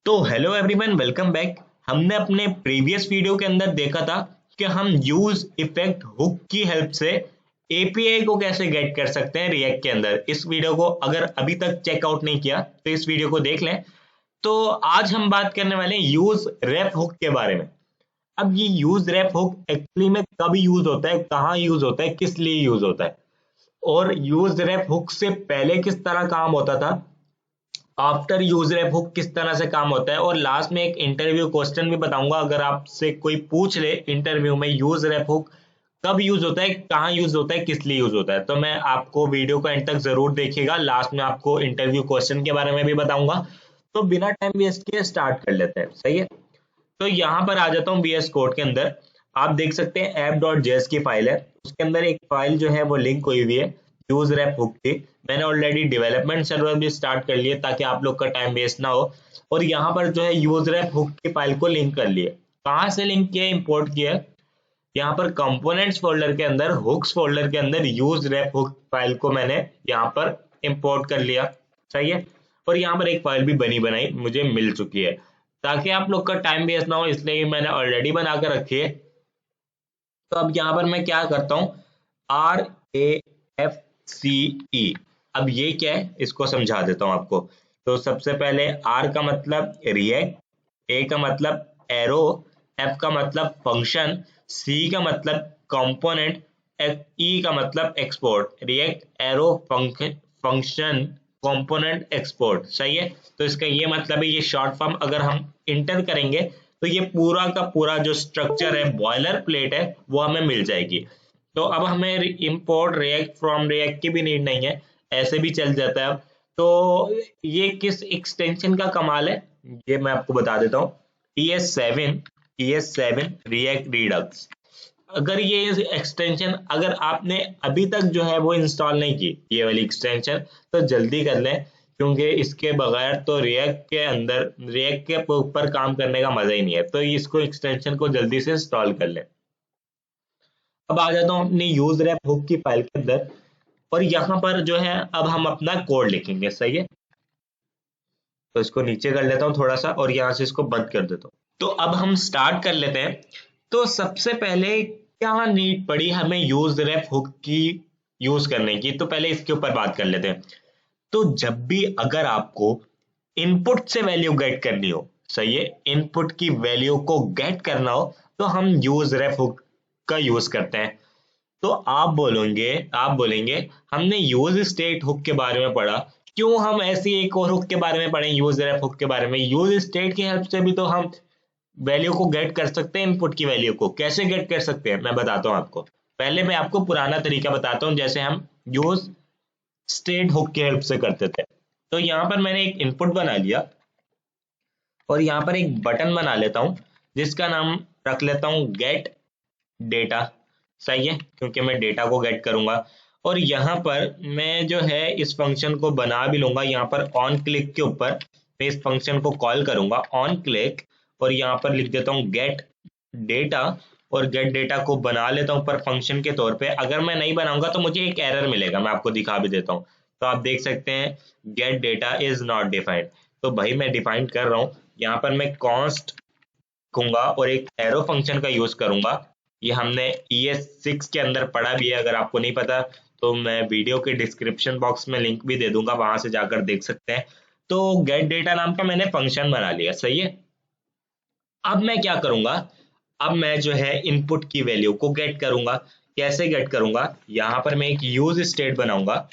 तो hello everyone, welcome back. हमने अपने प्रीवियस वीडियो के अंदर देखा था कि हम यूज इफेक्ट हुक की हेल्प से एपीआई को कैसे गेट कर सकते हैं रिएक्ट के अंदर। इस वीडियो को अगर अभी तक चेकआउट नहीं किया तो इस वीडियो को देख लें। तो आज हम बात करने वाले हैं यूज रेफ हुक के बारे में। अब ये यूज रेफ हुक एक्चुअली में कब यूज होता है, कहाँ यूज होता है, किस लिए यूज होता है, और यूज रेफ हुक से पहले किस तरह काम होता था, आफ्टर यूज रेफ हुक किस तरह से काम होता है, और लास्ट में एक इंटरव्यू क्वेश्चन भी बताऊंगा। अगर आपसे कोई पूछ ले इंटरव्यू में यूज रेफ हुक कब यूज होता है, कहाँ यूज होता है, किस लिए यूज होता है, तो मैं आपको वीडियो का एंड तक जरूर देखिएगा। लास्ट में आपको इंटरव्यू क्वेश्चन के बारे में भी बताऊंगा। तो बिना टाइम वेस्ट किए स्टार्ट कर लेते हैं, सही है। तो यहाँ पर आ जाता हूँ VS कोड के अंदर। आप देख सकते हैं app.js की फाइल है, उसके अंदर एक फाइल जो है वो लिंक हुई हुई है यूज रैप हुक की। मैंने ऑलरेडी डेवलपमेंट सर्वर भी स्टार्ट कर लिए ताकि आप लोग का टाइम वेस्ट ना हो। और यहाँ पर जो है यूज रैप हुक की फाइल को लिंक कर लिए। कहाँ से लिंक किया, इंपोर्ट किया, यहाँ पर कंपोनेंट्स फोल्डर के अंदर, हुक्स फोल्डर के अंदर यूज रैप हुक फाइल को मैंने यहाँ पर इंपोर्ट कर लिया, सही है। और यहाँ पर एक फाइल भी बनी बनाई मुझे मिल चुकी है। ताकि आप लोग का टाइम वेस्ट ना हो इसलिए मैंने ऑलरेडी बना कर रखी है। तो अब यहाँ पर मैं क्या करता हूँ, RAFCE। अब ये क्या है इसको समझा देता हूँ आपको। तो सबसे पहले R का मतलब रिएक्ट, A का मतलब एरो, F का मतलब फंक्शन, C का मतलब कंपोनेंट, E का मतलब export. React, arrow, function, component, export, सही है। तो इसका ये मतलब है, ये शॉर्ट फॉर्म अगर हम इंटर करेंगे तो ये पूरा का पूरा जो स्ट्रक्चर है, बॉयलर प्लेट है, वो हमें मिल जाएगी। तो अब हमें इंपोर्ट रिएक्ट फ्रॉम रिएक्ट की भी नीड नहीं है, ऐसे भी चल जाता है। तो ये किस एक्सटेंशन का कमाल है ये मैं आपको बता देता हूँ। ES7 react Redux. अगर ये एक्सटेंशन अगर आपने अभी तक जो है वो इंस्टॉल नहीं की, ये वाली एक्सटेंशन, तो जल्दी कर लें, क्योंकि इसके बगैर तो रिएक्ट के ऊपर काम करने का मजा ही नहीं है। तो इसको एक्सटेंशन को जल्दी से इंस्टॉल कर लें। अब आ जाता हूँ अपनी यूज रैप हुक की फाइल के अंदर, और यहाँ पर जो है अब हम अपना कोड लिखेंगे, सही है। तो इसको नीचे कर लेता हूँ थोड़ा सा और यहाँ से इसको बंद कर देता हूँ। तो अब हम स्टार्ट कर लेते हैं। तो सबसे पहले क्या नीड पड़ी हमें यूज रेफ हुक की यूज करने की, तो पहले इसके ऊपर बात कर लेते हैं। तो जब भी अगर आपको इनपुट से वैल्यू गेट करनी हो, सही है, इनपुट की वैल्यू को गेट करना हो, तो हम यूज रेफ हुक का यूज करते हैं। तो आप बोलेंगे हमने यूज स्टेट हुक के बारे में पढ़ा, क्यों हम ऐसी एक और हुक के बारे में पढ़ें, यूज रेफ हुक के बारे में। यूज स्टेट की हेल्प से भी तो हम वैल्यू को गेट कर सकते हैं। इनपुट की वैल्यू को कैसे गेट कर सकते हैं मैं बताता हूँ आपको। पहले मैं आपको पुराना तरीका बताता हूँ, जैसे हम यूज स्टेट हुक की हेल्प से करते थे। तो यहाँ पर मैंने एक इनपुट बना लिया और यहाँ पर एक बटन बना लेता हूँ जिसका नाम रख लेता हूँ गेट डेटा, सही है, क्योंकि मैं डेटा को गेट करूंगा। और यहाँ पर मैं जो है इस फंक्शन को बना भी लूंगा। यहाँ पर ऑन क्लिक के ऊपर मैं इस फंक्शन को कॉल करूंगा, ऑन क्लिक, और यहाँ पर लिख देता हूँ गेट डेटा। और गेट डेटा को बना लेता हूँ पर फंक्शन के तौर पे। अगर मैं नहीं बनाऊंगा तो मुझे एक एरर मिलेगा, मैं आपको दिखा भी देता हूँ। तो आप देख सकते हैं gate data is not defined. तो भाई मैं डिफाइन कर रहा हूँ, यहाँ पर मैं कॉन्स्ट कहूंगा और एक एरो फंक्शन का यूज करूंगा। ये हमने ES6 के अंदर पढ़ा भी है, अगर आपको नहीं पता तो मैं वीडियो के डिस्क्रिप्शन बॉक्स में लिंक भी दे दूंगा, वहां से जाकर देख सकते हैं। तो गेट डेटा नाम का मैंने फंक्शन बना लिया, सही है। अब मैं क्या करूंगा, अब मैं जो है इनपुट की वैल्यू को गेट करूंगा। कैसे गेट करूंगा, यहाँ पर मैं एक यूज स्टेट बनाऊंगा।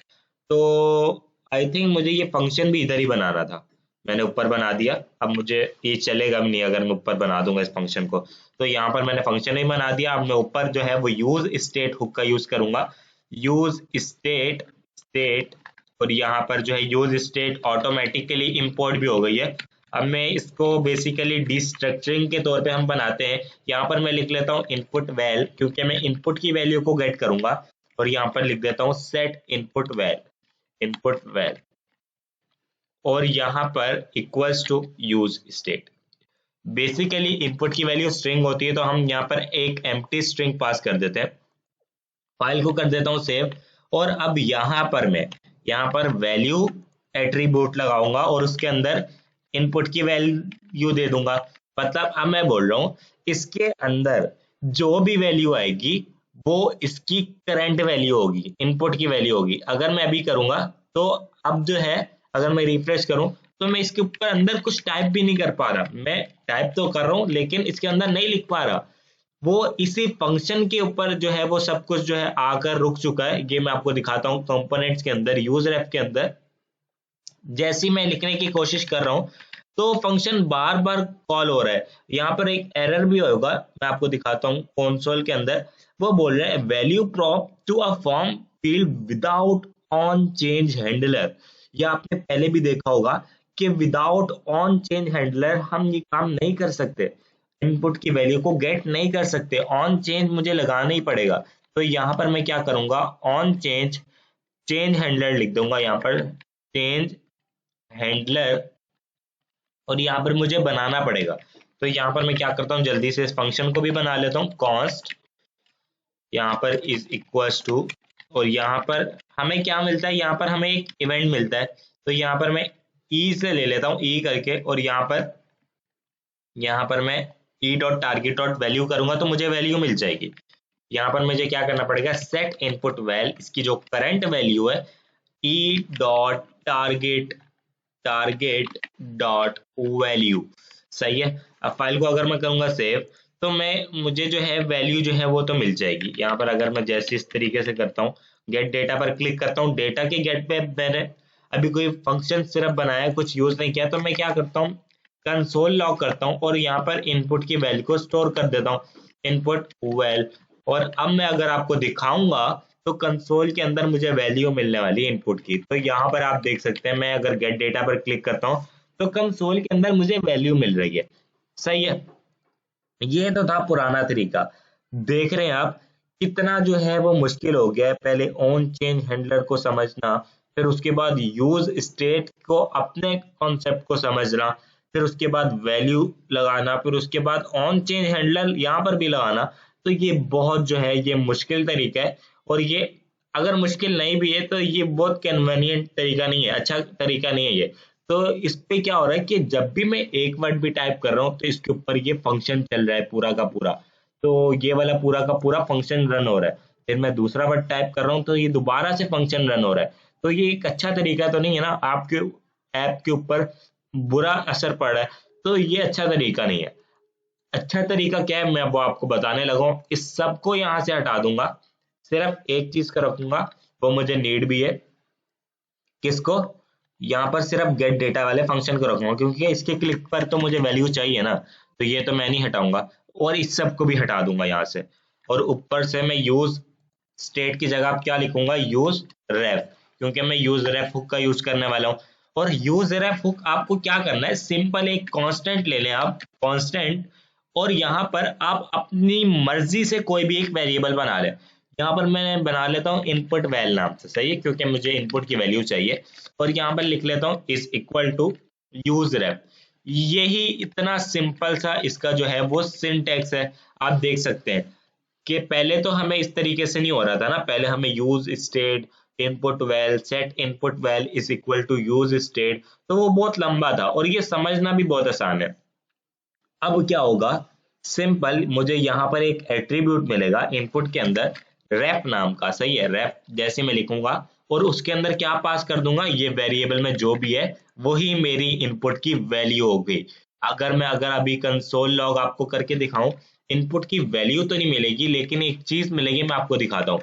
तो आई थिंक मुझे ये फंक्शन भी इधर ही बनाना था, मैंने ऊपर बना दिया। अब मुझे ये चलेगा भी नहीं अगर मैं ऊपर बना दूंगा इस फंक्शन को। तो यहाँ पर मैंने फंक्शन ही बना दिया। अब मैं ऊपर जो है वो यूज स्टेट हुक का यूज करूंगा, यूज स्टेट स्टेट। और यहाँ पर जो है यूज स्टेट ऑटोमेटिकली इंपोर्ट भी हो गई है। अब मैं इसको बेसिकली डिस्ट्रक्चरिंग के तौर पे हम बनाते हैं। यहाँ पर मैं लिख लेता हूँ इनपुट वैल, क्योंकि मैं इनपुट की वैल्यू को गेट करूंगा। और यहाँ पर लिख देता हूँ set input val, input val, और यहाँ पर equals to use state. Basically input की वैल्यू स्ट्रिंग होती है, तो हम यहाँ पर एक एम्प्टी स्ट्रिंग पास कर देते हैं। फाइल को कर देता हूँ सेव। और अब यहाँ पर मैं यहाँ पर वैल्यू एट्रीब्यूट लगाऊंगा और उसके अंदर इनपुट की वैल्यू दे दूंगा। मतलब अब मैं बोल रहा हूँ इसके अंदर जो भी वैल्यू आएगी वो इसकी करंट वैल्यू होगी, इनपुट की वैल्यू होगी। अगर मैं अभी करूंगा तो अब जो है अगर मैं रिफ्रेश करूं तो मैं इसके ऊपर अंदर कुछ टाइप भी नहीं कर पा रहा, मैं टाइप तो कर रहा हूं लेकिन इसके अंदर नहीं लिख पा रहा। वो इसी फंक्शन के ऊपर जो है वो सब कुछ जो है आकर रुक चुका है। ये मैं आपको दिखाता हूँ कंपोनेंट्स के अंदर, यूज रेफ के अंदर जैसी मैं लिखने की कोशिश कर रहा हूँ तो फंक्शन बार बार कॉल हो रहा है। यहाँ पर एक एरर भी होगा, मैं आपको दिखाता हूँ कंसोल के अंदर। वो बोल रहे हैं value prop to a form field without on change handler. ये आपने पहले भी देखा होगा कि विदाउट ऑन चेंज हैंडलर हम ये काम नहीं कर सकते, इनपुट की वैल्यू को गेट नहीं कर सकते, ऑन चेंज मुझे लगाना ही पड़ेगा। तो यहाँ पर मैं क्या करूंगा, ऑन चेंज चेंज हैंडलर लिख दूंगा यहाँ पर, चेंज हैंडलर, और यहाँ पर मुझे बनाना पड़ेगा। तो यहाँ पर मैं क्या करता हूँ जल्दी से इस फंक्शन को भी बना लेता हूँ, कॉन्स्ट यहाँ पर इज इक्वल्स टू, और यहाँ पर हमें क्या मिलता है, यहाँ पर हमें एक इवेंट मिलता है। तो यहाँ पर मैं ई से ले लेता हूँ, ई करके, और यहाँ पर मैं E dot target dot value करूंगा तो मुझे वैल्यू मिल जाएगी। यहाँ पर मुझे क्या करना पड़ेगा, सेट इनपुट वैल, इसकी जो करंट वैल्यू है E dot target target dot value, सही है। अब फाइल को अगर मैं करूंगा सेव तो मुझे जो है वैल्यू जो है वो तो मिल जाएगी। यहाँ पर अगर मैं जैसे इस तरीके से करता हूँ, गेट डेटा पर क्लिक करता हूँ, डेटा के गेट पे मैंने अभी कोई फंक्शन सिर्फ बनाया, कुछ यूज नहीं किया, तो मैं क्या करता हूँ कंसोल लॉग करता हूँ और यहाँ पर इनपुट की वैल्यू को स्टोर कर देता हूँ, इनपुट वैल। और अब मैं अगर आपको दिखाऊंगा तो कंसोल के अंदर मुझे वैल्यू मिलने वाली है इनपुट की। तो यहाँ पर आप देख सकते हैं, मैं अगर गेट डेटा पर क्लिक करता हूँ तो कंसोल के अंदर मुझे वैल्यू मिल रही है, सही है। ये तो था पुराना तरीका। देख रहे हैं आप कितना जो है वो मुश्किल हो गया है, पहले ऑन चेंज हैंडलर को समझना, फिर उसके बाद यूज स्टेट को अपने कॉन्सेप्ट को समझना, फिर उसके बाद वैल्यू लगाना, फिर उसके बाद ऑन चेंज हैंडलर यहाँ पर भी लगाना। तो ये बहुत जो है ये मुश्किल तरीका है, और ये अगर मुश्किल नहीं भी है तो ये बहुत कन्वीनियंट तरीका नहीं है, अच्छा तरीका नहीं है ये। तो इस पे क्या हो रहा है कि जब भी मैं एक वर्ड भी टाइप कर रहा हूँ तो इसके ऊपर ये फंक्शन चल रहा है पूरा का पूरा, तो ये वाला पूरा का पूरा फंक्शन रन हो रहा है। फिर मैं दूसरा वर्ड टाइप कर रहा हूँ तो ये दोबारा से फंक्शन रन हो रहा है। तो ये एक अच्छा तरीका तो नहीं है ना, आपके ऐप के ऊपर बुरा असर पड़ रहा है, तो ये अच्छा तरीका नहीं है। अच्छा तरीका क्या है मैं वो आपको बताने लगा हूँ। इस सब को यहाँ से हटा दूंगा, सिर्फ एक चीज का रखूंगा, वो मुझे नीड भी है, किसको, यहाँ पर सिर्फ गेट डेटा वाले फंक्शन को रखूंगा, क्योंकि इसके क्लिक पर तो मुझे वैल्यू चाहिए ना, तो ये तो मैं नहीं हटाऊंगा। और इस सब को भी हटा दूंगा यहाँ से, और ऊपर से मैं यूज स्टेट की जगह क्या लिखूंगा, यूज रेफ, क्योंकि मैं यूज रेफ हुक का यूज करने वाला हूँ। और यूज रेफ हुक आपको क्या करना है, सिंपल एक कांस्टेंट ले लें आप, कांस्टेंट, और यहाँ पर आप अपनी मर्जी से कोई भी एक वेरिएबल बना लें। यहाँ पर मैं बना लेता हूँ इनपुट वैल नाम से, सही है, क्योंकि मुझे इनपुट की वैल्यू चाहिए। और यहाँ पर लिख लेता हूँ इज इक्वल टू यूज रेफ। यही इतना सिंपल सा इसका जो है वो सिंटेक्स है। आप देख सकते हैं कि पहले तो हमें इस तरीके से नहीं हो रहा था ना, पहले हमें use state input val set input val is equal to use state, तो वो बहुत लंबा था और ये समझना भी बहुत आसान है। अब क्या होगा, सिंपल मुझे यहाँ पर एक एट्रीब्यूट मिलेगा इनपुट के अंदर रैप नाम का, सही है, रैप जैसे मैं लिखूंगा और उसके अंदर क्या पास कर दूंगा, ये वेरिएबल में जो भी है वही मेरी इनपुट की वैल्यू होगी। अगर अभी कंसोल लॉग आपको करके दिखाऊं, इनपुट की वैल्यू तो नहीं मिलेगी लेकिन एक चीज मिलेगी, मैं आपको दिखाता हूँ।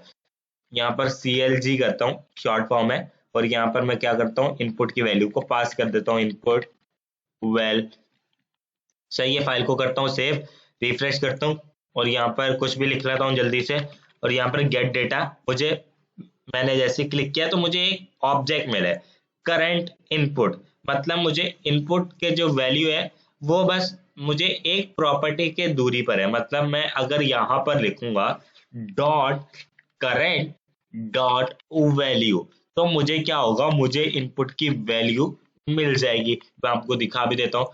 यहाँ पर CLG करता हूँ, शॉर्ट फॉर्म है, और यहाँ पर मैं क्या करता हूँ इनपुट की वैल्यू को पास कर देता हूँ, इनपुट वैल, सही है। फाइल को करता हूँ सेव, रिफ्रेश करता हूँ और यहाँ पर कुछ भी लिख लेता हूँ जल्दी से, और यहाँ पर गेट डेटा, मुझे मैंने जैसे क्लिक किया तो मुझे एक ऑब्जेक्ट मिला है करंट इनपुट, मतलब मुझे इनपुट के जो वैल्यू है वो बस मुझे एक प्रॉपर्टी के दूरी पर है। मतलब मैं अगर यहाँ पर लिखूंगा डॉट करंट डॉट वैल्यू तो मुझे क्या होगा, मुझे इनपुट की वैल्यू मिल जाएगी। मैं आपको दिखा भी देता हूँ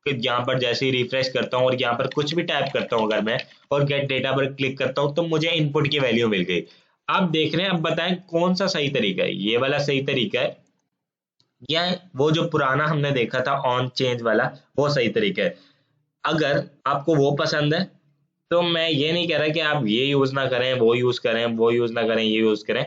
कि यहाँ पर जैसे ही रिफ्रेश करता हूँ और यहाँ पर कुछ भी टाइप करता हूँ अगर मैं, और गेट डेटा पर क्लिक करता हूँ तो मुझे इनपुट की वैल्यू मिल गई। आप देख रहे हैं, अब बताएं कौन सा सही तरीका है, ये वाला सही तरीका है या वो जो पुराना हमने देखा था ऑन चेंज वाला, वो सही तरीका है। अगर आपको वो पसंद है तो मैं ये नहीं कह रहा कि आप ये यूज ना करें, वो यूज करें, वो यूज ना करें, ये यूज करें,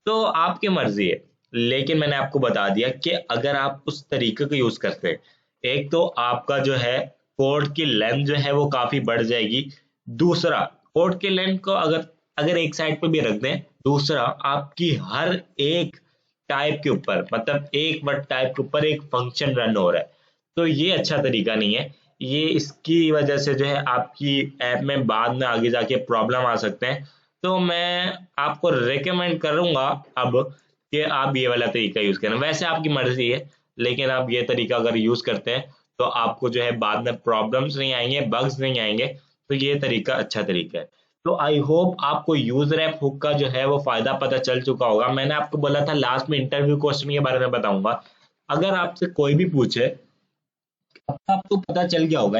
तो आपकी मर्जी है। लेकिन मैंने आपको बता दिया कि अगर आप उस तरीके का यूज करते हैं, एक तो आपका जो है कोड की लेंथ जो है वो काफी बढ़ जाएगी। दूसरा, कोड की लेंथ को अगर अगर एक साइड पे भी रख दें, दूसरा आपकी हर एक टाइप के ऊपर, मतलब एक वर्ड टाइप के ऊपर एक फंक्शन रन हो रहा है, तो ये अच्छा तरीका नहीं है। ये इसकी वजह से जो है आपकी ऐप में बाद में आगे जाके प्रॉब्लम आ सकते हैं। तो मैं आपको रेकमेंड करूंगा अब कि आप ये वाला तरीका यूज करें। वैसे आपकी मर्जी है, लेकिन आप ये तरीका अगर यूज करते हैं तो आपको जो है बाद में प्रॉब्लम्स नहीं आएंगे, बग्स नहीं आएंगे। तो ये तरीका अच्छा तरीका है। तो आई होप आपको यूजर ऐप हुक का जो है वो फायदा पता चल चुका होगा। मैंने आपको बोला था लास्ट में इंटरव्यू क्वेश्चन के बारे में बताऊंगा। अगर आपसे कोई भी पूछे, अब तो आपको पता चल गया होगा,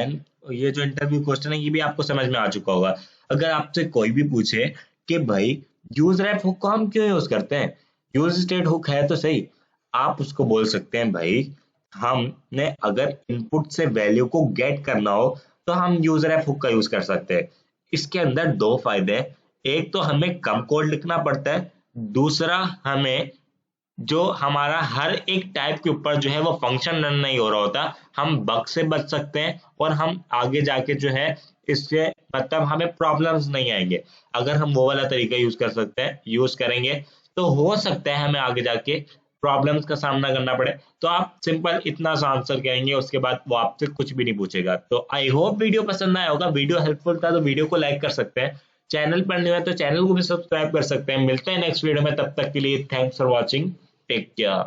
ये जो इंटरव्यू क्वेश्चन है ये भी आपको समझ में आ चुका होगा। अगर आपसे कोई भी पूछे कि भाई यूज रैप हुक को हम क्यों यूज करते हैं, यूज स्टेट हुक है तो सही, आप उसको बोल सकते हैं भाई हमने अगर इनपुट से वैल्यू को गेट करना हो तो हम यूज रैप हुक का यूज कर सकते हैं। इसके अंदर दो फायदे हैं, एक तो हमें कम कोड लिखना पड़ता है, दूसरा हमें जो हमारा हर एक टाइप के ऊपर जो है वो फंक्शन रन नहीं हो रहा होता, हम बग से बच सकते हैं और हम आगे जाके जो है इससे मतलब हमें प्रॉब्लम्स नहीं आएंगे। अगर हम वो वाला तरीका यूज कर सकते हैं, यूज करेंगे, तो हो सकता है हमें आगे जाके प्रॉब्लम्स का सामना करना पड़े। तो आप सिंपल इतना सा आंसर करेंगे, उसके बाद वो आपसे कुछ भी नहीं पूछेगा। तो आई होप वीडियो पसंद आया होगा। वीडियो हेल्पफुल था तो वीडियो को लाइक कर सकते हैं, चैनल पर नहीं है तो चैनल को भी सब्सक्राइब कर सकते हैं। मिलते हैं नेक्स्ट वीडियो में, तब तक के लिए thanks for watching. Take care.